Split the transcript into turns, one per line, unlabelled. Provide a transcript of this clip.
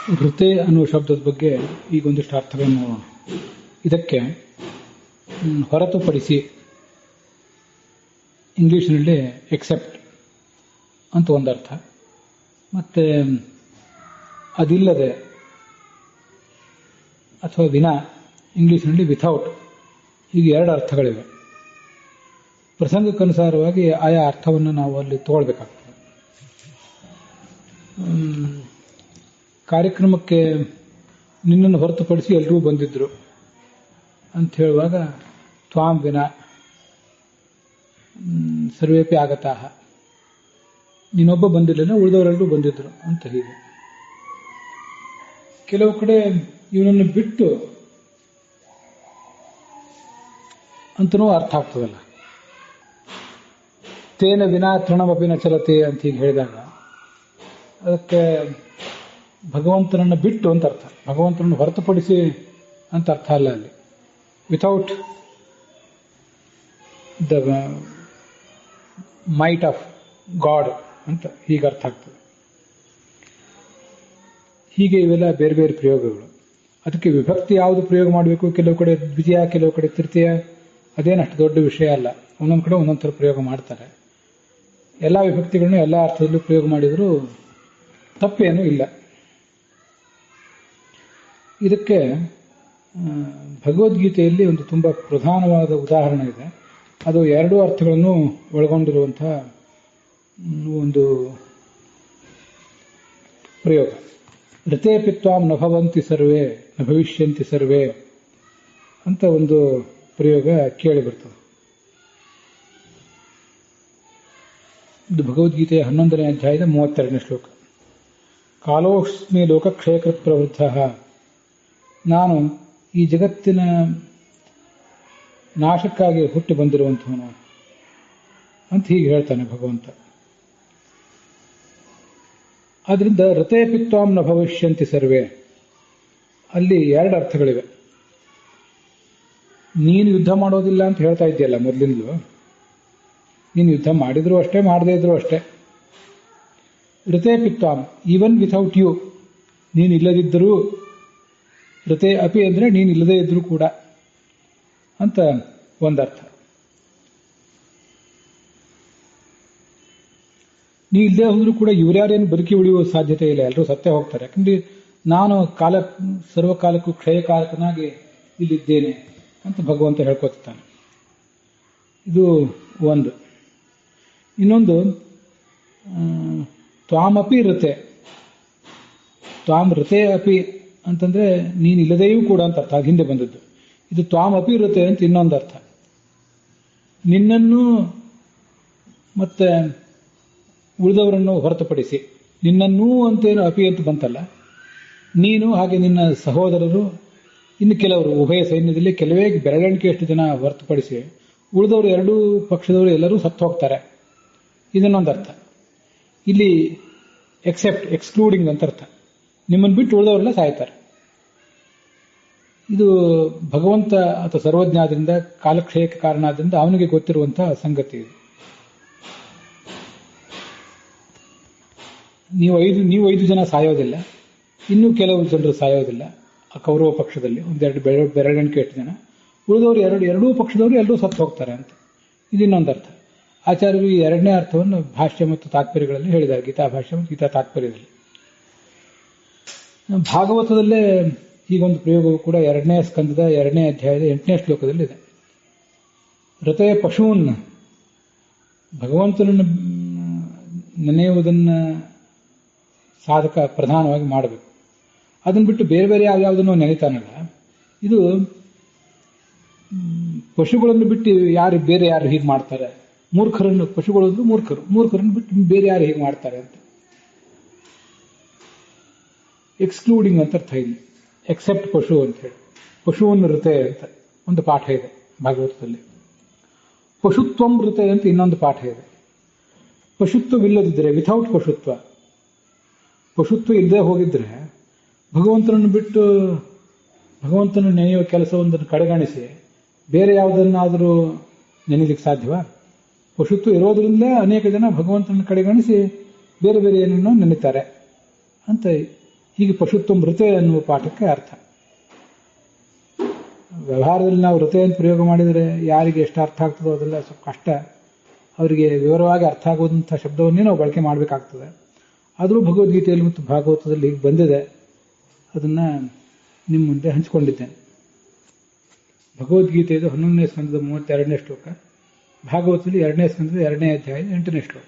ವೃತೆ ಅನ್ನುವ ಶಬ್ದದ ಬಗ್ಗೆ ಈಗೊಂದಿಷ್ಟು ಅರ್ಥಗಳನ್ನು ನೋಡೋಣ. ಇದಕ್ಕೆ ಹೊರತುಪಡಿಸಿ ಇಂಗ್ಲಿಷ್ನಲ್ಲಿ ಎಕ್ಸೆಪ್ಟ್ ಅಂತ ಒಂದರ್ಥ, ಮತ್ತೆ ಅದಿಲ್ಲದೆ ಅಥವಾ ವಿನಾ ಇಂಗ್ಲಿಷ್ನಲ್ಲಿ ವಿಥೌಟ್, ಹೀಗೆ ಎರಡು ಅರ್ಥಗಳಿವೆ. ಪ್ರಸಂಗಕ್ಕನುಸಾರವಾಗಿ ಆಯಾ ಅರ್ಥವನ್ನು ನಾವು ಅಲ್ಲಿ ತಗೊಳ್ಬೇಕಾಗ್ತದೆ. ಕಾರ್ಯಕ್ರಮಕ್ಕೆ ನಿನ್ನನ್ನು ಹೊರತುಪಡಿಸಿ ಎಲ್ಲರೂ ಬಂದಿದ್ರು ಅಂತ ಹೇಳುವಾಗ ತ್ವಾಂ ವಿನ ಸರ್ವೇಪಿ ಆಗತಾಹ, ನೀನೊಬ್ಬ ಬಂದಿರಲಿಲ್ಲ ಉಳಿದವರೆಲ್ಲರೂ ಬಂದಿದ್ರು ಅಂತ. ಹೀಗೆ ಕೆಲವು ಕಡೆ ಇವನನ್ನು ಬಿಟ್ಟು ಅಂತನೂ ಅರ್ಥ ಆಗ್ತದಲ್ಲ. ತೇನ ವಿನಾ ತೃಣಮಪಿನ ಚಲತೆ ಅಂತ ಹೀಗೆ ಹೇಳಿದಾಗ ಅದಕ್ಕೆ ಭಗವಂತನನ್ನು ಬಿಟ್ಟು ಅಂತ ಅರ್ಥ, ಭಗವಂತನನ್ನು ಹೊರತುಪಡಿಸಿ ಅಂತ ಅರ್ಥ ಅಲ್ಲ. ಅಲ್ಲಿ without the might of God ಅಂತ ಹೀಗೆ ಅರ್ಥ ಆಗ್ತದೆ. ಹೀಗೆ ಇವೆಲ್ಲ ಬೇರೆ ಬೇರೆ ಪ್ರಯೋಗಗಳು. ಅದಕ್ಕೆ ವಿಭಕ್ತಿ ಯಾವುದು ಪ್ರಯೋಗ ಮಾಡಬೇಕು, ಕೆಲವು ಕಡೆ ದ್ವಿತೀಯ, ಕೆಲವು ಕಡೆ ತೃತೀಯ, ಅದೇನು ಅಷ್ಟು ದೊಡ್ಡ ವಿಷಯ ಅಲ್ಲ. ಒಂದೊಂದು ಕಡೆ ಒಂದೊಂದು ಥರ ಪ್ರಯೋಗ ಮಾಡ್ತಾರೆ. ಎಲ್ಲ ವಿಭಕ್ತಿಗಳನ್ನು ಎಲ್ಲ ಅರ್ಥದಲ್ಲೂ ಪ್ರಯೋಗ ಮಾಡಿದರೂ ತಪ್ಪೇನೂ ಇಲ್ಲ. ಇದಕ್ಕೆ ಭಗವದ್ಗೀತೆಯಲ್ಲಿ ಒಂದು ತುಂಬ ಪ್ರಧಾನವಾದ ಉದಾಹರಣೆ ಇದೆ. ಅದು ಎರಡೂ ಅರ್ಥಗಳನ್ನು ಒಳಗೊಂಡಿರುವಂತಹ ಒಂದು ಪ್ರಯೋಗ. ಋತೇಪಿ ತ್ವಾಂ ನ ಭವಂತಿ ಸರ್ವೇ ನ ಭವಿಷ್ಯಂತಿ ಸರ್ವೇ ಅಂತ ಒಂದು ಪ್ರಯೋಗ ಕೇಳಿ ಬರ್ತದೆ. ಇದು ಭಗವದ್ಗೀತೆಯ 11ನೇ ಅಧ್ಯಾಯದ 32ನೇ ಶ್ಲೋಕ. ಕಾಲೋಸ್ಮಿ ಲೋಕಕ್ಷಯಕೃತ್ ಪ್ರವೃದ್ಧ, ನಾನು ಈ ಜಗತ್ತಿನ ನಾಶಕ್ಕಾಗಿ ಹುಟ್ಟಿ ಬಂದಿರುವಂಥವನು ಅಂತ ಹೀಗೆ ಹೇಳ್ತಾನೆ ಭಗವಂತ. ಆದ್ರಿಂದ ಋತೇಪಿ ತ್ವಾಂ ನ ಭವಿಷ್ಯಂತಿ ಸರ್ವೇ, ಅಲ್ಲಿ ಎರಡು ಅರ್ಥಗಳಿವೆ. ನೀನು ಯುದ್ಧ ಮಾಡೋದಿಲ್ಲ ಅಂತ ಹೇಳ್ತಾ ಇದ್ದೀಯಲ್ಲ ಮೊದಲಿಂದಲೂ, ನೀನು ಯುದ್ಧ ಮಾಡಿದ್ರು ಅಷ್ಟೇ, ಮಾಡದೇ ಇದ್ರು ಅಷ್ಟೇ. ಋತೇಪಿ ತ್ವಾಂ, ಈವನ್ ವಿಥೌಟ್ ಯು, ನೀನು ಇಲ್ಲದಿದ್ದರೂ, ಋತೆ ಅಪಿ ಅಂದರೆ ನೀನು ಇಲ್ಲದೇ ಇದ್ರೂ ಕೂಡ ಅಂತ ಒಂದರ್ಥ. ನೀ ಇಲ್ಲದೆ ಹೋದ್ರೂ ಕೂಡ ಇವ್ರ್ಯಾರೇನು ಬದುಕಿ ಉಳಿಯುವ ಸಾಧ್ಯತೆ ಇಲ್ಲ, ಎಲ್ಲರೂ ಸತ್ತೇ ಹೋಗ್ತಾರೆ. ಯಾಕಂದ್ರೆ ನಾನು ಸರ್ವಕಾಲಕ್ಕೂ ಕ್ಷಯಕಾರಕನಾಗಿ ಇಲ್ಲಿದ್ದೇನೆ ಅಂತ ಭಗವಂತ ಹೇಳ್ಕೊತಾನೆ. ಇದು ಒಂದು. ಇನ್ನೊಂದು ತ್ವಾಮಪಿ ಋತೆ, ತ್ವಾಂ ಋತೆ ಅಪಿ ಅಂತಂದ್ರೆ ನೀನು ಇಲ್ಲದೆಯೂ ಕೂಡ ಅಂತ ಅರ್ಥ, ಅದು ಹಿಂದೆ ಬಂದದ್ದು. ಇದು ತ್ವಾಮಪಿ ಋತೆ ಅಂತ ಇನ್ನೊಂದು ಅರ್ಥ. ನಿನ್ನನ್ನು ಮತ್ತೆ ಉಳಿದವರನ್ನು ಹೊರತುಪಡಿಸಿ, ನಿನ್ನನ್ನೂ ಅಂತೇನು ಅಪಿ ಅಂತ ಬಂತಲ್ಲ, ನೀನು ಹಾಗೆ ನಿನ್ನ ಸಹೋದರರು, ಇನ್ನು ಕೆಲವರು ಉಭಯ ಸೈನ್ಯದಲ್ಲಿ ಕೆಲವೇ ಬೆರಳೆಣಿಕೆಯಷ್ಟು ಜನ ಹೊರತುಪಡಿಸಿ ಉಳಿದವರು ಎರಡೂ ಪಕ್ಷದವರು ಎಲ್ಲರೂ ಸತ್ತು ಹೋಗ್ತಾರೆ. ಇದನ್ನೊಂದು ಅರ್ಥ. ಇಲ್ಲಿ ಎಕ್ಸೆಪ್ಟ್, ಎಕ್ಸ್ಕ್ಲೂಡಿಂಗ್ ಅಂತ ಅರ್ಥ. ನಿಮ್ಮನ್ನು ಬಿಟ್ಟು ಉಳಿದವರೆಲ್ಲ ಸಾಯ್ತಾರೆ. ಇದು ಭಗವಂತ ಅಥವಾ ಸರ್ವಜ್ಞಾದ್ರಿಂದ, ಕಾಲಕ್ಷಯಕ್ಕೆ ಕಾರಣ ಆದ್ರಿಂದ ಅವನಿಗೆ ಗೊತ್ತಿರುವಂತಹ ಸಂಗತಿ ಇದು. ನೀವು ಐದು ಜನ ಸಾಯೋದಿಲ್ಲ, ಇನ್ನೂ ಕೆಲವು ಜನರು ಸಾಯೋದಿಲ್ಲ ಆ ಕೌರವ ಪಕ್ಷದಲ್ಲಿ, ಒಂದೆರಡು ಬೆರಳೆಣಿಕೆ ಎಷ್ಟು ಜನ, ಉಳಿದವರು ಎರಡೂ ಪಕ್ಷದವರು ಎಲ್ಲರೂ ಸತ್ತು ಹೋಗ್ತಾರೆ ಅಂತ. ಇದು ಇನ್ನೊಂದು ಅರ್ಥ. ಆಚಾರ್ಯರು ಈ ಎರಡನೇ ಅರ್ಥವನ್ನು ಭಾಷ್ಯ ಮತ್ತು ತಾತ್ಪರ್ಯಗಳಲ್ಲಿ ಹೇಳಿದ್ದಾರೆ, ಗೀತಾ ಭಾಷ್ಯ ಮತ್ತು ಗೀತಾ ತಾತ್ಪರ್ಯದಲ್ಲಿ. ಭಾಗವತದಲ್ಲೇ ಹೀಗೊಂದು ಪ್ರಯೋಗವು ಕೂಡ 2ನೇ ಸ್ಕಂದದ 2ನೇ ಅಧ್ಯಾಯದ 8ನೇ ಶ್ಲೋಕದಲ್ಲಿದೆ. ಋತೆ ಪಶೂನ್, ಭಗವಂತನನ್ನು ನೆನೆಯುವುದನ್ನು ಸಾಧಕ ಪ್ರಧಾನವಾಗಿ ಮಾಡಬೇಕು. ಅದನ್ನು ಬಿಟ್ಟು ಬೇರೆ ಬೇರೆ ಯಾವ್ಯಾವುದನ್ನು ನೆನೆತಾನಲ್ಲ, ಇದು ಪಶುಗಳನ್ನು ಬಿಟ್ಟು ಬೇರೆ ಯಾರು ಹೀಗೆ ಮಾಡ್ತಾರೆ, ಮೂರ್ಖರನ್ನು, ಪಶುಗಳು ಮೂರ್ಖರನ್ನು ಬಿಟ್ಟು ಬೇರೆ ಯಾರು ಹೀಗೆ ಮಾಡ್ತಾರೆ ಅಂತ. ಎಕ್ಸ್ಕ್ಲೂಡಿಂಗ್ ಅಂತ ಅರ್ಥ ಇಲ್ಲಿ. ಎಕ್ಸೆಪ್ಟ್ ಪಶು ಅಂತ ಹೇಳಿ, ಪಶುವನ್ನು ಋತೆ ಅಂತ ಒಂದು ಪಾಠ ಇದೆ ಭಾಗವತದಲ್ಲಿ. ಪಶುತ್ವಂ ಋತೆ ಅಂತ ಇನ್ನೊಂದು ಪಾಠ ಇದೆ. ಪಶುತ್ವವಿಲ್ಲದಿದ್ದರೆ, ವಿಥೌಟ್ ಪಶುತ್ವ, ಪಶುತ್ವ ಇಲ್ಲದೆ ಹೋಗಿದ್ರೆ ಭಗವಂತನನ್ನು ಬಿಟ್ಟು ಭಗವಂತನ ನೆನೆಯುವ ಕೆಲಸವೊಂದನ್ನು ಕಡೆಗಣಿಸಿ ಬೇರೆ ಯಾವುದನ್ನಾದರೂ ನೆನೆಯಲಿಕ್ಕೆ ಸಾಧ್ಯವಾ? ಪಶುತ್ವ ಇರೋದ್ರಿಂದಲೇ ಅನೇಕ ಜನ ಭಗವಂತನ ಕಡೆಗಣಿಸಿ ಬೇರೆ ಬೇರೆ ಏನನ್ನೋ ನೆನೆತಾರೆ ಅಂತ ಹೀಗೆ ಪಶುತ್ವ ಮೃತ ಎನ್ನುವ ಪಾಠಕ್ಕೆ ಅರ್ಥ. ವ್ಯವಹಾರದಲ್ಲಿ ನಾವು ಋತೆ ಅಂತ ಪ್ರಯೋಗ ಮಾಡಿದರೆ ಯಾರಿಗೆ ಎಷ್ಟು ಅರ್ಥ ಆಗ್ತದೋ ಅದೆಲ್ಲ ಸ್ವಲ್ಪ ಕಷ್ಟ. ಅವರಿಗೆ ವಿವರವಾಗಿ ಅರ್ಥ ಆಗುವಂಥ ಶಬ್ದವನ್ನೇ ನಾವು ಬಳಕೆ ಮಾಡಬೇಕಾಗ್ತದೆ. ಆದರೂ ಭಗವದ್ಗೀತೆಯಲ್ಲಿ ಮತ್ತು ಭಾಗವತದಲ್ಲಿ ಹೀಗೆ ಬಂದಿದೆ, ಅದನ್ನು ನಿಮ್ಮ ಮುಂದೆ ಹಂಚಿಕೊಂಡಿದ್ದೇನೆ. ಭಗವದ್ಗೀತೆಯದು 11ನೇ ಸ್ಕಂದದ 32ನೇ ಶ್ಲೋಕ, ಭಾಗವತದಲ್ಲಿ 2ನೇ ಸ್ಕಂದದ 2ನೇ ಅಧ್ಯಾಯದ 8ನೇ ಶ್ಲೋಕ.